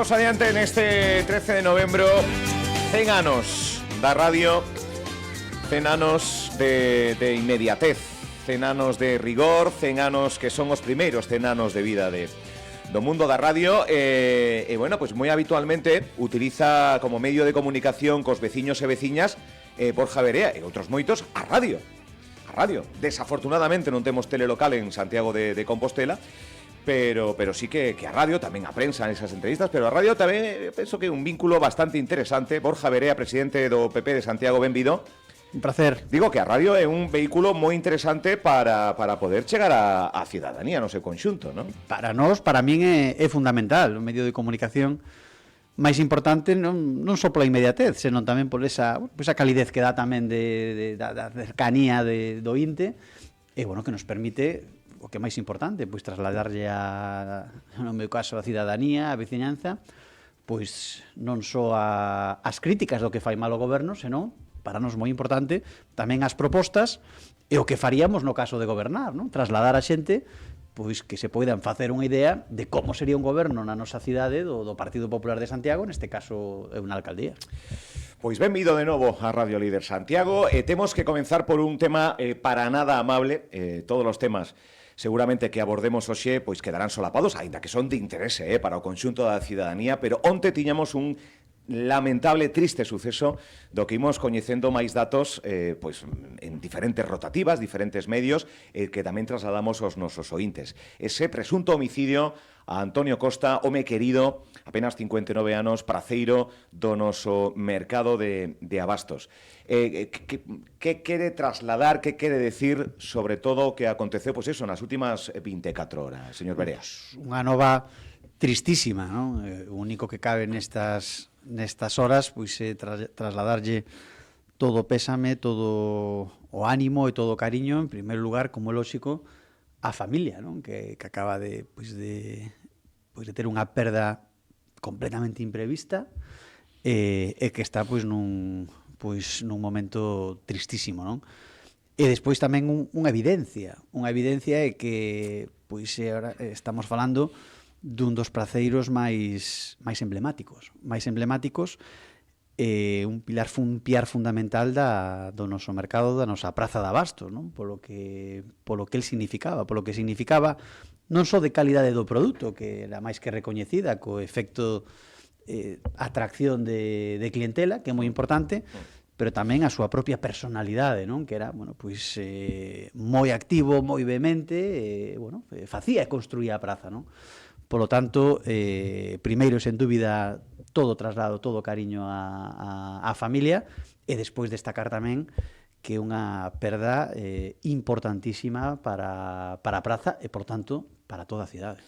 Imos adiante neste 13 de novembro. 100 anos da radio, 100 anos de inmediatez, 100 anos de rigor, 100 anos que son os primeiros 100 anos de vida do mundo da radio. Bueno, pues moi habitualmente utiliza como medio de comunicación cos veciños e veciñas Borja Verea e outros moitos a radio. Desafortunadamente non temos telelocal en Santiago de Compostela, pero sí que a radio, tamén a prensa en esas entrevistas, pero a radio tamén penso que é un vínculo bastante interesante. Borja Verea, presidente do PP de Santiago, benvido. Un placer. Digo que a radio é un vehículo moi interesante para poder chegar a cidadanía no seu conxunto, non? Para nós, para min é fundamental, un medio de comunicación máis importante non só pola inmediatez, senón tamén por esa calidez que dá tamén da cercanía do INTE, e bueno, que nos permite o que é máis importante, pois trasladarlle no meu caso, a cidadanía, a veciñanza, pois non só as críticas do que fai mal o goberno, senón, para nós moi importante, tamén as propostas e o que faríamos no caso de gobernar, non? Trasladar a xente pois que se poidan facer unha idea de como sería un goberno na nosa cidade do Partido Popular de Santiago, neste caso é unha alcaldía. Pois benvido de novo a Radio Líder Santiago. Temos que comenzar por un tema para nada amable. Todos os temas seguramente que abordemos hoxe pois quedarán solapados, aínda que son de interese para o conxunto da cidadanía, pero onte tiñamos un lamentable, triste suceso do que imos coñecendo máis datos pois en diferentes rotativas, diferentes medios, que tamén trasladamos aos nosos ointes. Ese presunto homicidio a Antonio Costa, home querido, apenas 59 anos, praceiro do noso mercado de abastos. Que quere trasladar, que quere decir sobre todo o que aconteceu, pois eso, nas últimas 24 horas, señor Verea? Unha nova tristísima, non? O único que cabe nestas horas pois é trasladarlle todo o pésame, todo o ánimo e todo o cariño, en primeiro lugar, como é lóxico, a familia, non? Que acaba de ter unha perda completamente imprevista e que está nun momento tristísimo, non? E despois tamén unha evidencia é que agora estamos falando dun dos praceiros máis emblemáticos, un piar fundamental do noso mercado, da nosa praza de abastos, non? Polo que el significaba, non só de calidade do produto, que era máis que recoñecida, co efecto atracción de clientela, que é moi importante, pero tamén a súa propia personalidade, non? Que era, moi activo, moi vehemente, facía e construía a praza, non? Polo tanto, primeiro, sen dúbida, todo traslado, todo cariño á familia, e despois destacar tamén que é unha perda importantísima para a praza e, por tanto, para toda a cidade.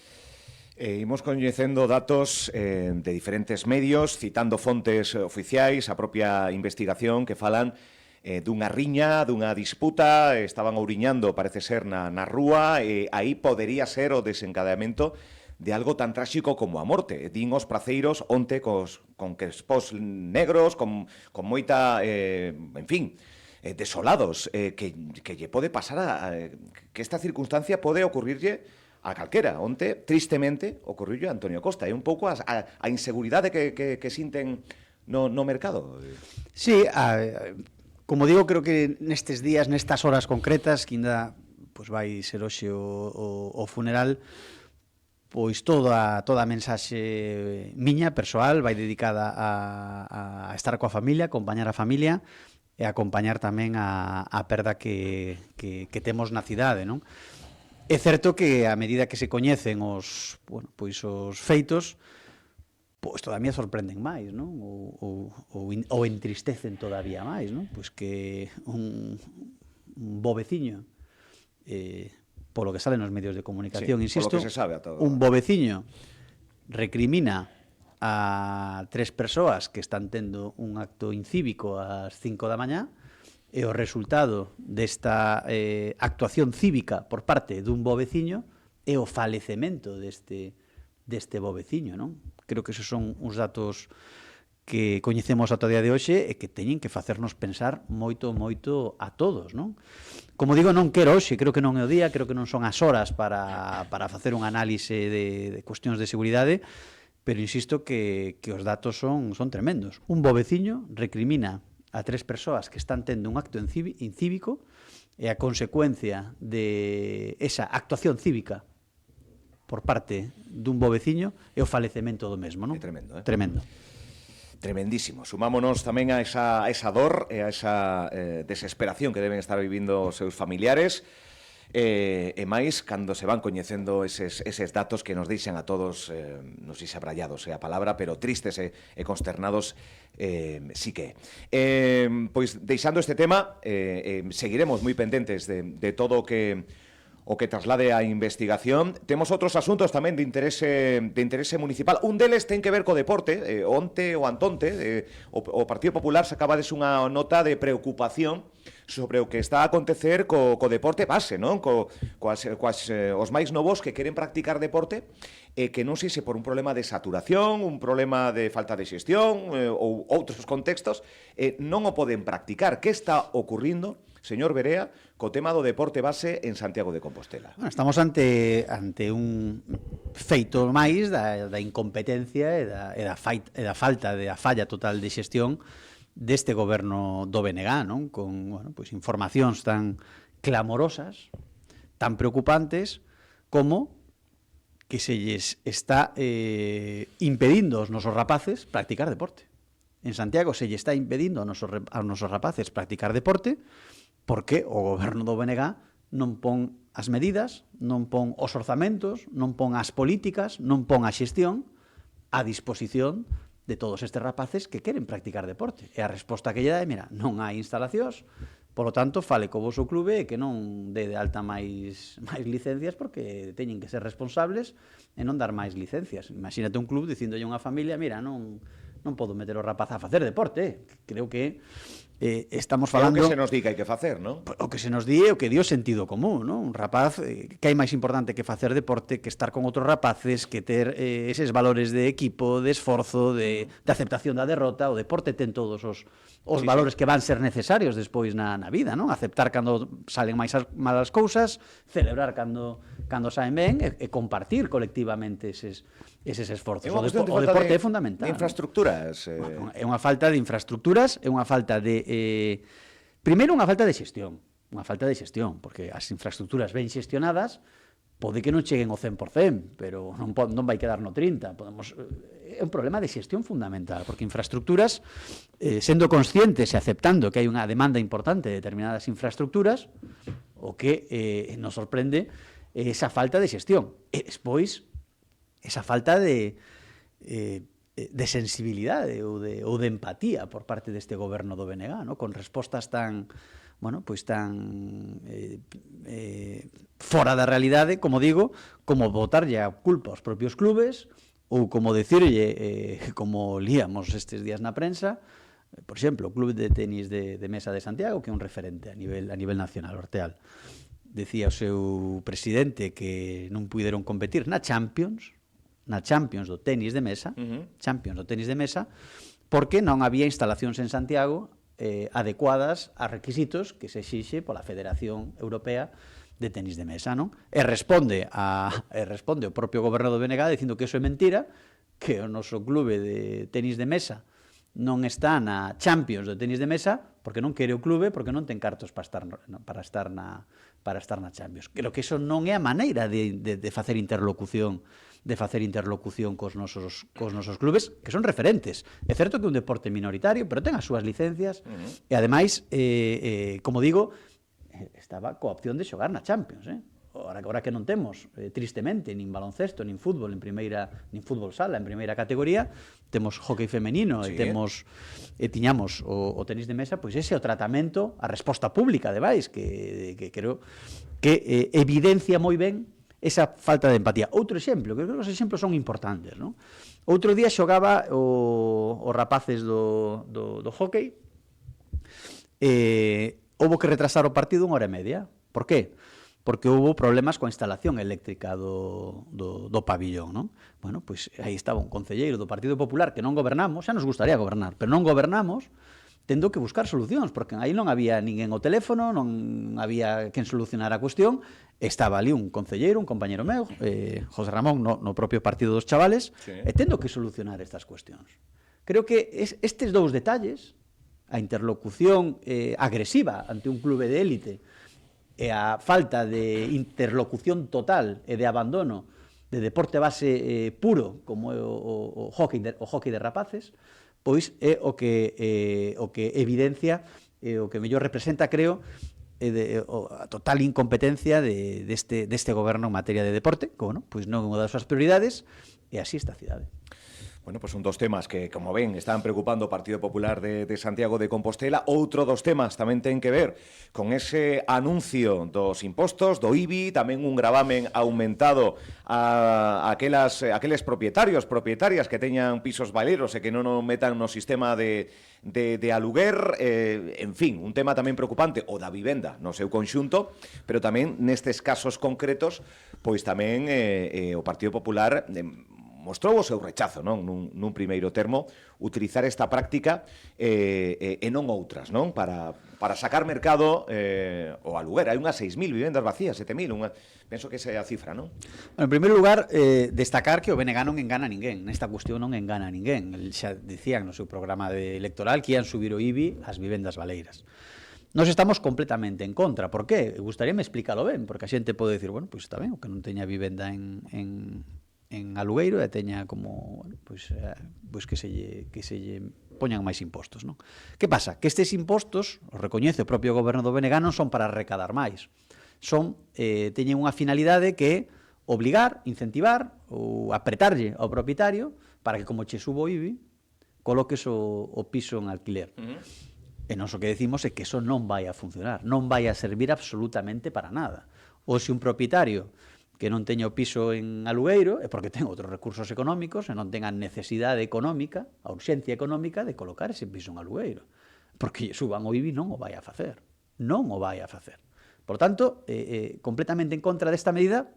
Imos coñecendo datos de diferentes medios, citando fontes oficiais, a propia investigación que falan dunha riña, dunha disputa, estaban ouriñando, parece ser, na rúa, e aí podería ser o desencadeamento de algo tan tráxico como a morte. Din os praceiros onte con crespós negros, con moita, desolados, que lle pode pasar que esta circunstancia pode ocurrirlle a calquera. Onte, tristemente, ocurrirlle a Antonio Costa. É un pouco a inseguridade que sinten no mercado. Sí, como digo, creo que nestes días, nestas horas concretas, que ainda vai ser hoxe o funeral, pois toda a mensaxe miña, persoal, vai dedicada a estar coa familia, acompañar a familia e acompañar tamén a perda que temos na cidade, non? É certo que a medida que se coñecen os feitos, pois todavía sorprenden máis, non? Ou entristecen todavía máis, non? Pois que un bo veciño, polo que sale nos medios de comunicación, sí, insisto, polo que se sabe a todo. Un bo veciño recrimina a 3 persoas que están tendo un acto incívico ás 5 da mañá, e o resultado desta actuación cívica por parte dun bo veciño é o falecemento deste bo veciño, non? Creo que esos son uns datos que coñecemos ata o día de hoxe e que teñen que facernos pensar moito a todos, non? Como digo, non quero hoxe, creo que non é o día, creo que non son as horas para facer un análise de cuestións de seguridade, pero insisto que os datos son tremendos. Un bo veciño recrimina a 3 persoas que están tendo un acto incívico e a consecuencia de esa actuación cívica por parte dun bo veciño é o falecemento do mesmo, non? É tremendo, Tremendo. Tremendísimo. Sumámonos tamén a esa dor e a esa desesperación que deben estar vivindo os seus familiares, e máis cando se van coñecendo eses datos que nos deixan a todos, non sei se abrallados é a palabra, pero tristes e consternados sí que é. Pois, deixando este tema, seguiremos moi pendentes de todo o que traslade a investigación. Temos outros asuntos tamén de interese municipal. Un deles ten que ver co deporte. Onte ou antonte, o Partido Popular sacabades unha nota de preocupación sobre o que está a acontecer co deporte base, non? Os máis novos que queren practicar deporte e que non sei se por un problema de saturación, un problema de falta de xestión ou outros contextos, non o poden practicar. Que está ocurrindo, señor Berea, co tema do deporte base en Santiago de Compostela? Bueno, estamos ante un feito máis da incompetencia e da falla total de xestión deste goberno do BNG, non? Con, bueno, pois informacións tan clamorosas, tan preocupantes, como que se lles está impedindo aos nosos rapaces practicar deporte. En Santiago se lle está impedindo aos nosos rapaces practicar deporte porque o goberno do BNG non pon as medidas, non pon os orzamentos, non pon as políticas, non pon a xestión a disposición de todos estes rapaces que queren practicar deporte. E a resposta que lle dá é, mira, non hai instalacións, polo tanto, fale co voso clube e que non dé de alta máis licencias porque teñen que ser responsables e non dar máis licencias. Imagínate un club dicindolle a unha familia, mira, non podo meter o rapaz a facer deporte. Creo que estamos falando... É o que se nos di que hai que facer, non? O que se nos di é o que di o sentido común, non? Un rapaz, que hai máis importante que facer deporte, que estar con outros rapaces, que ter eses valores de equipo, de esforzo, de aceptación da derrota. O deporte ten todos os valores que van ser necesarios despois na vida, non? Aceptar cando salen máis malas cousas, celebrar cando saen ben e compartir colectivamente eses esforzos. O deporte é fundamental. De infraestructuras. Bueno, é unha falta de infraestructuras, é unha falta de... primeiro, unha falta de xestión. Unha falta de xestión, porque as infraestructuras ben xestionadas pode que non cheguen ao 100%, pero non vai quedar no 30%. É un problema de xestión fundamental, porque infraestructuras, sendo conscientes e aceptando que hai unha demanda importante de determinadas infraestructuras, o que nos sorprende é esa falta de xestión. E despois, esa falta de sensibilidade ou de empatía por parte deste goberno do BNG, ¿no? Con respostas tan, bueno, pois tan fora da realidade, como digo, como botarlle a culpa aos propios clubes ou como decirlle, como líamos estes días na prensa, por exemplo, o Club de Tenis de Mesa de Santiago, que é un referente a nivel nacional, Orteal. Decía o seu presidente que non puideron competir na Champions do tenis de mesa, Champions do tenis de mesa, porque non había instalacións en Santiago adecuadas a requisitos que se exixe pola Federación Europea de Tenis de Mesa, non? E responde o propio goberno do BNG dicindo que iso é mentira, que o noso clube de tenis de mesa non está na Champions do tenis de mesa porque non quere o clube, porque non ten cartos para estar na Champions. Creo que iso non é a maneira de facer interlocución cos nosos clubes, que son referentes. É certo que é un deporte minoritario, pero ten as súas licencias, e ademais, como digo, estaba coa opción de xogar na Champions, Agora que non temos, tristemente, nin baloncesto, nin fútbol nin fútbol sala en primeira categoría, temos hockey femenino e tiñamos o tenis de mesa, pois ese é o tratamento, a resposta pública de Vais, que creo que evidencia moi ben esa falta de empatía. Outro exemplo, que creo que os exemplos son importantes, non? Outro día xogaba os rapaces do hockey, houbo que retrasar o partido 1 hora e media. Por qué? Porque houve problemas coa instalación eléctrica do pabillón, non? Bueno, pois aí estaba un concelleiro do Partido Popular que non gobernamos, xa nos gustaría gobernar, pero non gobernamos, tendo que buscar solucións, porque aí non había ninguén ao teléfono, non había quen solucionar a cuestión, estaba ali un concelleiro, un compañero meu, José Ramón, no propio partido dos chavales, e tendo que solucionar estas cuestións. Creo que estes dous detalles, a interlocución agresiva ante un clube de élite e a falta de interlocución total e de abandono de deporte base puro como é o hockey de rapaces, pois é o que evidencia o que mellor representa, creo, a total incompetencia deste goberno en materia de deporte, que, bueno, pois non é unha das súas prioridades, e así está a cidade. Bueno, pues son dos temas que, como ven, están preocupando o Partido Popular de Santiago de Compostela. Outro dos temas tamén ten que ver con ese anuncio dos impostos, do IBI, tamén un gravamen aumentado a aqueles propietarias que teñan pisos baleros e que non o metan no sistema de aluguer, en fin, un tema tamén preocupante, o da vivenda no seu conxunto, pero tamén nestes casos concretos, pois tamén o Partido Popular mostrou o seu rechazo, non? Nun primeiro termo, utilizar esta práctica e non outras, non? Para sacar mercado o aluguer. Hai unhas 6.000 vivendas vacías, 7.000, penso que esa é a cifra, non? Bueno, en primeiro lugar, destacar que o BNG non engana a ninguén, nesta cuestión non engana a ninguén. Xa dicían no seu programa electoral que ian subir o IBI ás vivendas baleiras. Nós estamos completamente en contra. Por qué? Gustaríame explicarlo ben, porque a xente pode dicir, bueno, pois está ben, o que non teña vivenda en alugueiro e teña como, bueno, pois que se lle poñan máis impostos, non? Que pasa? Que estes impostos, os recoñece o propio goberno do BNG, non son para recadar máis. Teñen unha finalidade que é obligar, incentivar ou apretarlle ao propietario para que, como che subo o IBI, coloques o piso en alquiler. E nós o que decimos é que eso non vai a funcionar, non vai a servir absolutamente para nada. Ou se un propietario que non teña o piso en alugueiro é porque ten outros recursos económicos e non ten a necesidade económica, a urxencia económica de colocar ese piso en alugueiro. Porque suban o IBI non o vai a facer. Non o vai a facer. Por tanto, completamente en contra desta medida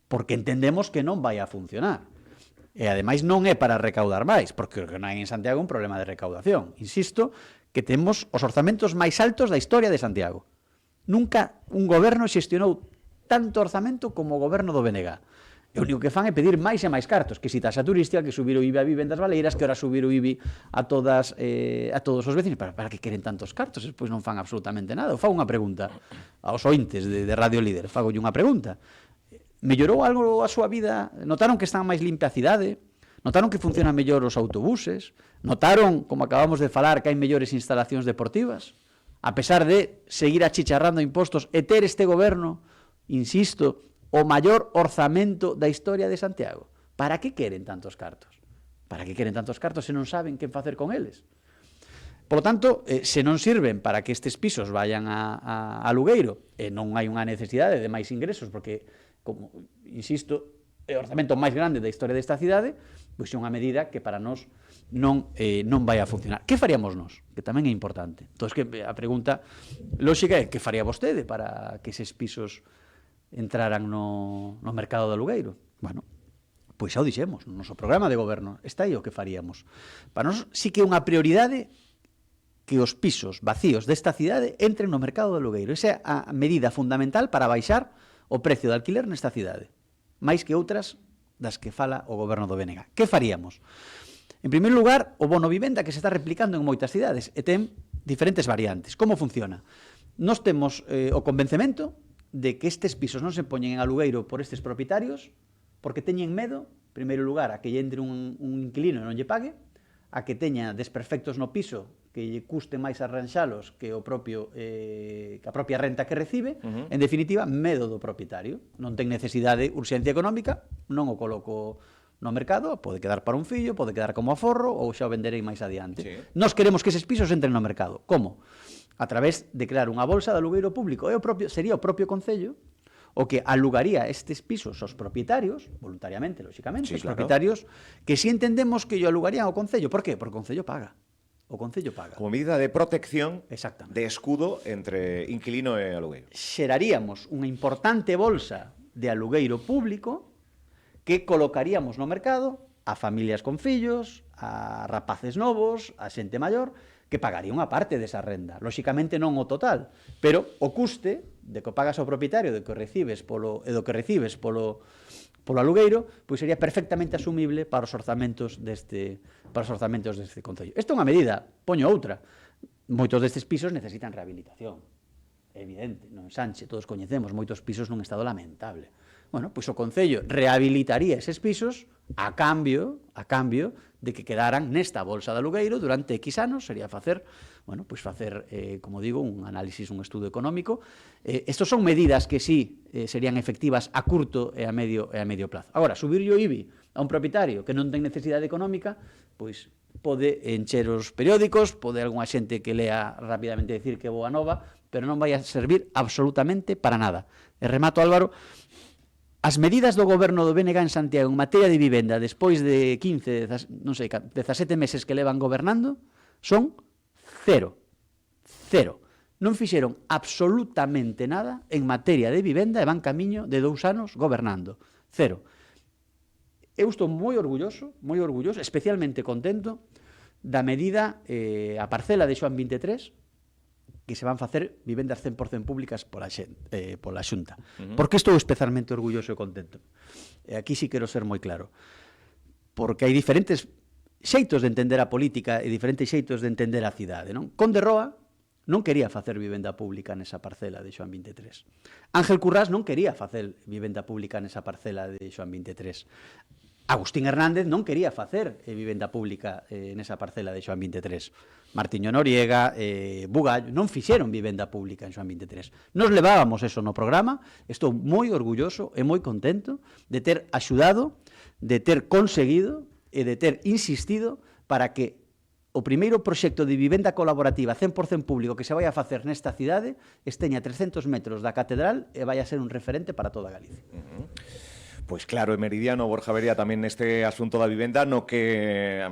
porque entendemos que non vai a funcionar. E ademais non é para recaudar máis, porque o que non hai en Santiago é un problema de recaudación. Insisto que temos os orzamentos máis altos da historia de Santiago. Nunca un goberno xestionou tanto orzamento como o goberno do BNG. E o único que fan é pedir máis e máis cartos, que si taxa turística, que subir o IBI a vivendas baleiras, que ora subir o IBI a todos os vecinos. Para que queren tantos cartos? Despois non fan absolutamente nada. Eu fago unha pregunta aos ointes de Radio Líder. Fagolle unha pregunta. Mellorou algo a súa vida? Notaron que están máis limpia a cidade? Notaron que funcionan mellor os autobuses? Notaron, como acabamos de falar, que hai mellores instalacións deportivas? A pesar de seguir achicharrando impostos e ter este goberno, insisto, o maior orzamento da historia de Santiago. Para que queren tantos cartos? Para que queren tantos cartos se non saben que facer con eles? Por lo tanto, se non sirven para que estes pisos vayan a alugueiro e non hai unha necesidade de máis ingresos, porque, como insisto, é o orzamento máis grande da historia desta cidade, pois é unha medida que para nós non vai a funcionar. Que faríamos nós? Que tamén é importante. Entón, que a pregunta lóxica é que faría vostede para que eses pisos entraran no mercado de alugueiro? Bueno, pois xa o dixemos, no noso programa de goberno está aí o que faríamos. Para nós sí que é unha prioridade que os pisos vacíos desta cidade entren no mercado de alugueiro. Esa é a medida fundamental para baixar o precio de alquiler nesta cidade, máis que outras das que fala o goberno do BNG. Que faríamos? En primeiro lugar, o bono vivenda que se está replicando en moitas cidades e ten diferentes variantes. Como funciona? Nós temos o convencemento de que estes pisos non se poñen en alugueiro por estes propietarios porque teñen medo, en primeiro lugar, a que lle entre un inquilino e non lle pague, a que teña desperfectos no piso que lle custe máis arranxalos que a propia renta que recibe, en definitiva, medo do propietario. Non ten necesidade, urxencia económica, non o coloco no mercado, pode quedar para un fillo, pode quedar como aforro ou xa o venderei máis adiante. Sí. Nós queremos que eses pisos entren no mercado. Como? A través de crear unha bolsa de alugueiro público. Sería o propio Concello o que alugaría estes pisos aos propietarios, voluntariamente, lóxicamente, sí, os propietarios, que si entendemos que yo alugarían ao Concello. Por qué? Porque o Concello paga. O Concello paga. Como medida de protección, de escudo entre inquilino e alugueiro. Xeraríamos unha importante bolsa de alugueiro público que colocaríamos no mercado a familias con fillos, a rapaces novos, a xente maior, que pagaría unha parte desa renda. Lóxicamente non o total, pero o custe de que pagas ao propietario e do que recibes polo alugueiro, pois sería perfectamente asumible para os orzamentos deste concello. Esta é unha medida, poño outra. Moitos destes pisos necesitan rehabilitación. É evidente, non Sanche, todos coñecemos moitos pisos nun estado lamentable. Bueno, pois o Concello rehabilitaría eses pisos a cambio de que quedaran nesta bolsa de alugueiro durante X anos, sería facer, como digo, un análisis, un estudo económico. Estos son medidas que sí serían efectivas a curto e a medio plazo. Agora, subir o IBI a un propietario que non ten necesidade económica, pois pode encher os periódicos, pode algunha xente que lea rapidamente decir que é boa nova, pero non vai a servir absolutamente para nada. E remato, Álvaro, as medidas do goberno do BNG en Santiago en materia de vivenda despois de 17 meses que levan gobernando son cero. Non fixeron absolutamente nada en materia de vivenda e van camiño de 2 anos gobernando. Cero. Eu estou moi orgulloso, especialmente contento da medida, a parcela de Xoán 23, que se van facer vivendas 100% públicas pola Xunta. Por que estou especialmente orgulloso e contento? E aquí sí quero ser moi claro. Porque hai diferentes xeitos de entender a política e diferentes xeitos de entender a cidade, non? Conde Roa non quería facer vivenda pública nesa parcela de Xoán 23. Ángel Currás non quería facer vivenda pública nesa parcela de Xoán 23. Agustín Hernández non quería facer vivenda pública nesa parcela de Xoán 23. Martiño Noriega, Bugallo, non fixeron vivenda pública en Xoán 23. Nos levábamos eso no programa, estou moi orgulloso e moi contento de ter axudado, de ter conseguido e de ter insistido para que o primeiro proxecto de vivenda colaborativa 100% público que se vai a facer nesta cidade esteña a 300 metros da catedral e vai a ser un referente para toda Galicia. Pois claro, e meridiano Borja Vería tamén neste asunto da vivenda no que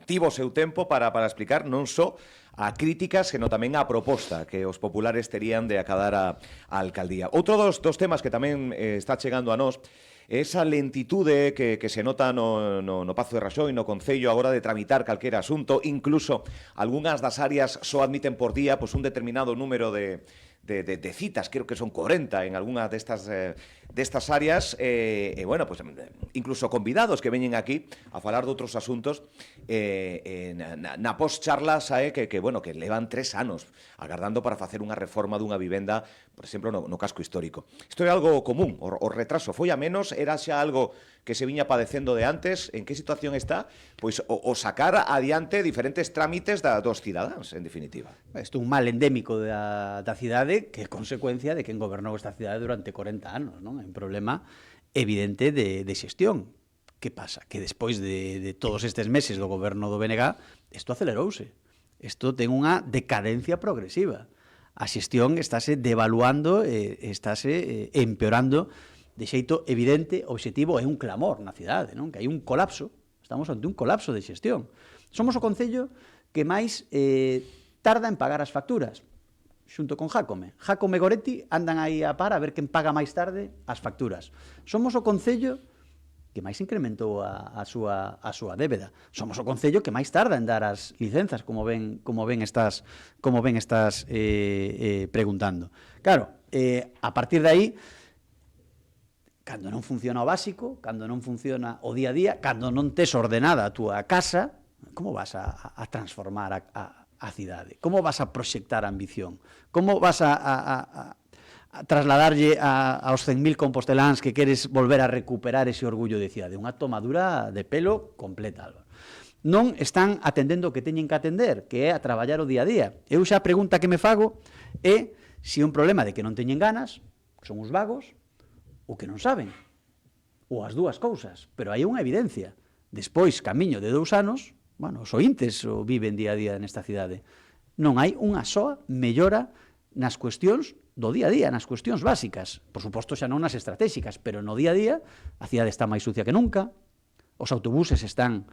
tivo o seu tempo para explicar non só a críticas, sino tamén a proposta que os populares terían de acadar a alcaldía. Outro dos temas que tamén está chegando a nós é esa lentitude que se nota no Pazo de Raxoi, no Concello, agora de tramitar calquera asunto, incluso algunhas das áreas só admiten por día pois un determinado número de citas, creo que son 40 en alguna destas áreas, bueno, pues incluso convidados que veñen aquí a falar de outros asuntos, na post-charla sae que levan 3 anos agardando para facer unha reforma dunha vivenda, por exemplo, no casco histórico. Isto é algo común, o retraso foi a menos, era xa algo que se viña padecendo de antes. En que situación está? Pois o sacar adiante diferentes trámites dos cidadáns, en definitiva. Isto é un mal endémico da cidade que é consecuencia de quen gobernou esta cidade durante 40 anos, non? É un problema evidente de xestión. Que pasa? Que despois de todos estes meses do goberno do BNG, isto acelerouse. Isto ten unha decadencia progresiva. A xestión estáse devaluando, estáse empeorando de xeito evidente, obxectivo, é un clamor na cidade, non? Que hai un colapso, estamos ante un colapso de xestión. Somos o concello que máis tarda en pagar as facturas, xunto con Jácome. Jácome e Goretti andan aí a par a ver quen paga máis tarde as facturas. Somos o concello que máis incrementou a súa débeda. Somos o concello que máis tarda en dar as licenzas, como ben estás preguntando. Claro, a partir de aí, cando non funciona o básico, cando non funciona o día a día, cando non tes ordenada a túa casa, como vas a transformar a cidade? Como vas a proxectar a ambición? Como vas a trasladarlle aos 100.000 composteláns que queres volver a recuperar ese orgullo de cidade? Unha tomadura de pelo completa, Álvaro. Non están atendendo o que teñen que atender, que é a traballar o día a día. Eu xa a pregunta que me fago é se un problema de que non teñen ganas, son os vagos, ou que non saben, ou as dúas cousas, pero hai unha evidencia. Despois, camiño de 2 anos, os ointes o viven día a día nesta cidade. Non hai unha soa mellora nas cuestións do día a día, nas cuestións básicas. Por suposto, xa non nas estratégicas, pero no día a día a cidade está máis sucia que nunca, os autobuses están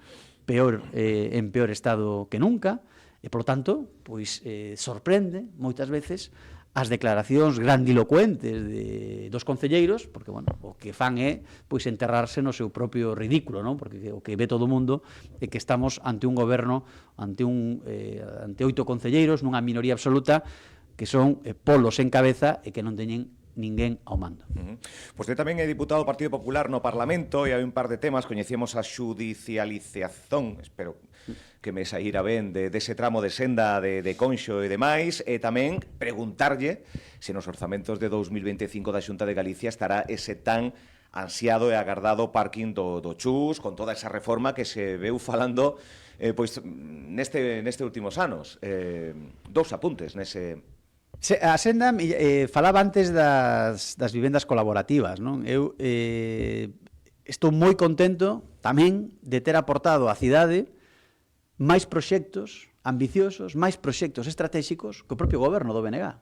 en peor estado que nunca, e, polo tanto, pois sorprende moitas veces as declaracións grandilocuentes dos concelleiros, porque, bueno, o que fan é pois enterrarse no seu propio ridículo, non? Porque o que ve todo o mundo é que estamos ante un goberno, ante 8 concelleiros, nunha minoría absoluta, que son polos en cabeza e que non teñen ninguén ao mando. Pois tamén é diputado do Partido Popular no Parlamento e hai un par de temas, coñecemos a xudicialización, espero que me saíra ben, dese tramo de senda de Conxo e demais, e tamén preguntarlle se nos orzamentos de 2025 da Xunta de Galicia estará ese tan ansiado e agardado parking do Chus, con toda esa reforma que se veu falando pois neste últimos anos. Dous apuntes nese... A senda falaba antes das vivendas colaborativas, non? Eu estou moi contento tamén de ter aportado á cidade máis proxectos ambiciosos, máis proxectos estratégicos que o propio goberno do BNG.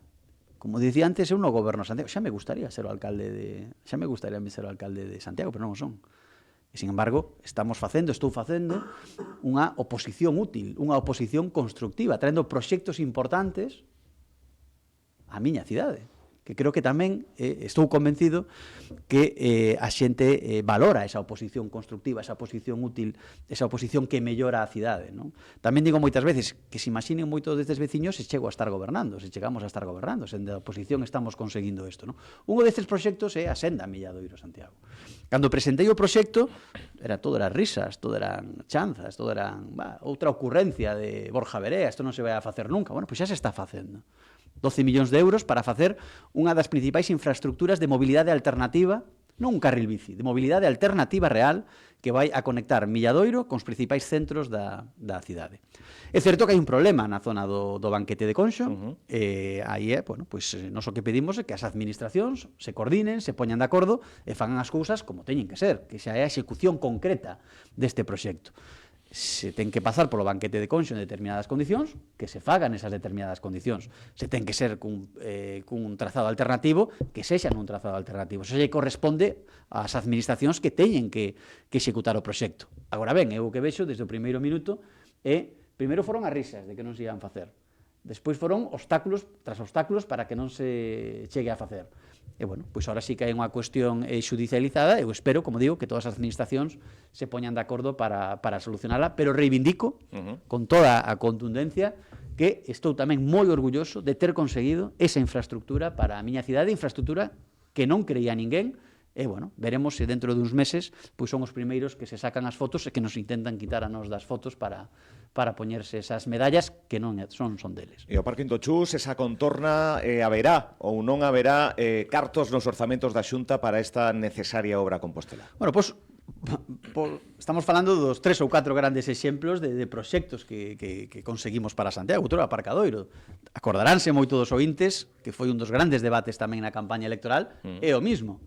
Como dicía antes, eu non goberno Santiago, xa me gustaría ser o alcalde de Santiago, pero non o son. E, sin embargo, estou facendo unha oposición útil, unha oposición constructiva, traendo proxectos importantes a miña cidade, que creo que tamén estou convencido que a xente valora esa oposición constructiva, esa oposición útil, esa oposición que mellora a cidade, non? Tamén digo moitas veces que se imaginen moitos destes veciños se chegamos a estar gobernando, se en da oposición estamos conseguindo isto, non? Un destes proxectos é a senda Milladoiro-Santiago. Cando presentei o proxecto, todo eran risas, todo eran chanzas, todo eran outra ocurrencia de Borja Verea, isto non se vai a facer nunca. Bueno, pois xa se está facendo. 12 millóns de euros para facer unha das principais infraestructuras de mobilidade alternativa, non un carril bici, de mobilidade alternativa real que vai a conectar Milladoiro cos principais centros da cidade. É certo que hai un problema na zona do banquete de Conxo, aí nós o que pedimos é que as administracións se coordinen, se poñan de acordo e fagan as cousas como teñen que ser, que xa é a execución concreta deste proxecto. Se ten que pasar polo banquete de Conxo en determinadas condicións, que se fagan esas determinadas condicións. Se ten que ser cun trazado alternativo, que sexa nun trazado alternativo. Eso lle corresponde ás administracións que teñen que executar o proxecto. Agora ben, eu o que vexo desde o primeiro minuto primeiro foron as risas de que non se iban facer. Despois foron obstáculos tras obstáculos para que non se chegue a facer. E, bueno, pois ahora sí que hai unha cuestión xudicializada. Eu espero, como digo, que todas as administracións se poñan de acordo para solucionala, pero reivindico con toda a contundencia que estou tamén moi orgulloso de ter conseguido esa infraestructura para a miña cidade, infraestructura que non creía ninguén. E, bueno, veremos se dentro duns meses pois son os primeiros que se sacan as fotos e que nos intentan quitar a nós das fotos para poñerse esas medallas que non son deles. E o Parking do Chus, esa contorna, haberá ou non haberá cartos nos orzamentos da Xunta para esta necesaria obra compostela? Bueno, pois estamos falando dos 3 ou 4 grandes exemplos de proxectos que conseguimos para Santiago. Outro era Aparcadoiro. Acordaránse moito dos ointes que foi un dos grandes debates tamén na campaña electoral, é o mismo.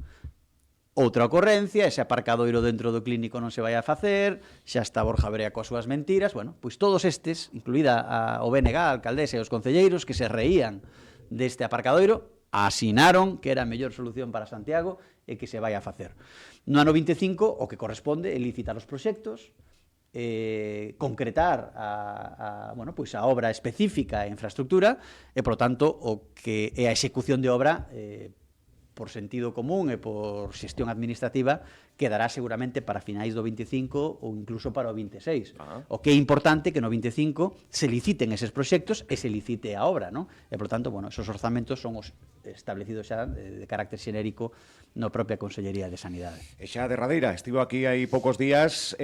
Outra ocorrencia, ese aparcadoiro dentro do clínico non se vai a facer, xa está Borja Verea coas súas mentiras. Bueno, pois todos estes, incluída o BNG, a alcaldesa e os concelleiros que se reían deste aparcadoiro, asinaron que era a mellor solución para Santiago e que se vai a facer. No ano 25, o que corresponde é licitar os proxectos, concretar a obra específica e infraestructura e, por tanto, o que é a execución de obra por sentido común e por xestión administrativa, quedará seguramente para finais do 25 ou incluso para o 26. O que é importante que no 25 se liciten eses proxectos e se licite a obra, non? E, por tanto, esos orzamentos son os establecidos xa de carácter xenérico na propia Consellería de Sanidade. E xa derradeira, estivo aquí hai poucos días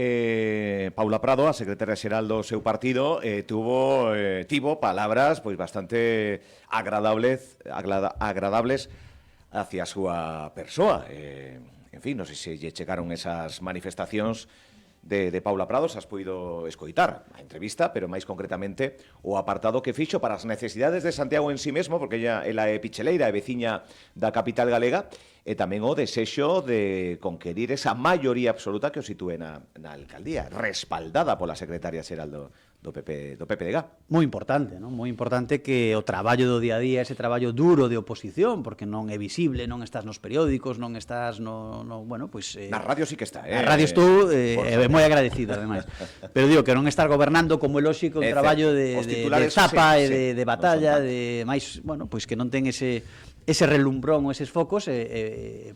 Paula Prado, a secretaria xeral do seu partido, tivo palabras pois bastante agradables hacia a súa persoa. En fin, non sei se lle chegaron esas manifestacións de Paula Prado, se has podido escoitar a entrevista, pero máis concretamente o apartado que fixo para as necesidades de Santiago en sí mesmo, porque ela é picheleira e veciña da capital galega, e tamén o desexo de conquerir esa maioría absoluta que o sitúe na alcaldía, respaldada pola secretaria xeral do PPDG. Moi importante, non? Moi importante que o traballo do día a día, ese traballo duro de oposición, porque non é visible, non estás nos periódicos, non estás bueno, pois Na radio sí que está, Na radio estou moi agradecido, ademais. Pero digo que non estar gobernando como é lóxico un traballo de zapa e de batalla, de máis, bueno, pois que non ten ese relumbrón ou eses focos,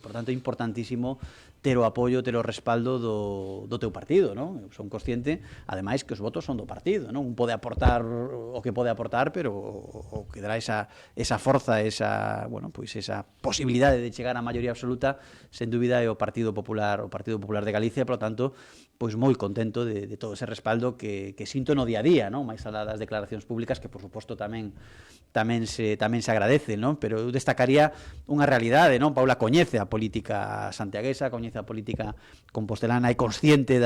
por tanto, é importantísimo ter o apoio, ter o respaldo do teu partido, non? Eu son consciente, ademais, que os votos son do partido, non? Un pode aportar o que pode aportar, pero o que dará esa forza, bueno, pois esa posibilidade de chegar á maioría absoluta, sen dúbida, é o Partido Popular de Galicia, por lo tanto, pois moi contento de todo ese respaldo que sinto no día a día, non? Máis alá das declaracións públicas, que por suposto tamén se agradece, non? Pero eu destacaría unha realidade, non? Paula coñece a política santiaguesa, coñece a política compostelana, é consciente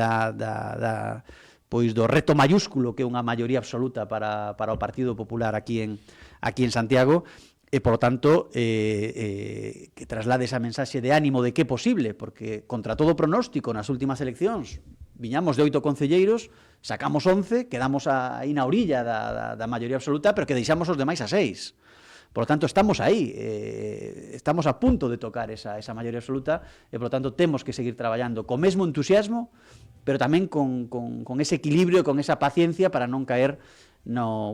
pois do reto mayúsculo que é unha maioría absoluta para o Partido Popular aquí en Santiago, e, por lo tanto, que traslade esa mensaxe de ánimo de que é posible, porque contra todo pronóstico nas últimas eleccións viñamos de 8 concelleiros, sacamos 11, quedamos aí na orilla da maioría absoluta, pero que deixamos os demais a 6. Por lo tanto, estamos aí, estamos a punto de tocar esa maioría absoluta, e, por lo tanto, temos que seguir traballando co mesmo entusiasmo, pero tamén con ese equilibrio e con esa paciencia para non caer no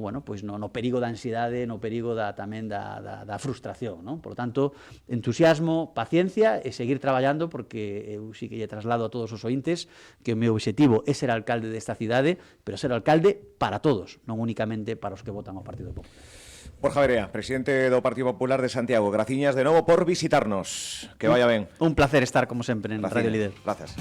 perigo da ansiedade, no perigo tamén da frustración, non? Por lo tanto, entusiasmo, paciencia e seguir traballando, porque eu sí que lle traslado a todos os ointes que o meu obxectivo é ser alcalde desta cidade, pero ser alcalde para todos, non únicamente para os que votan ao Partido Popular. Borja Verea, presidente do Partido Popular de Santiago, graciñas de novo por visitarnos. Que vaya ben. Un placer estar, como sempre, en Radio Líder. Gracias.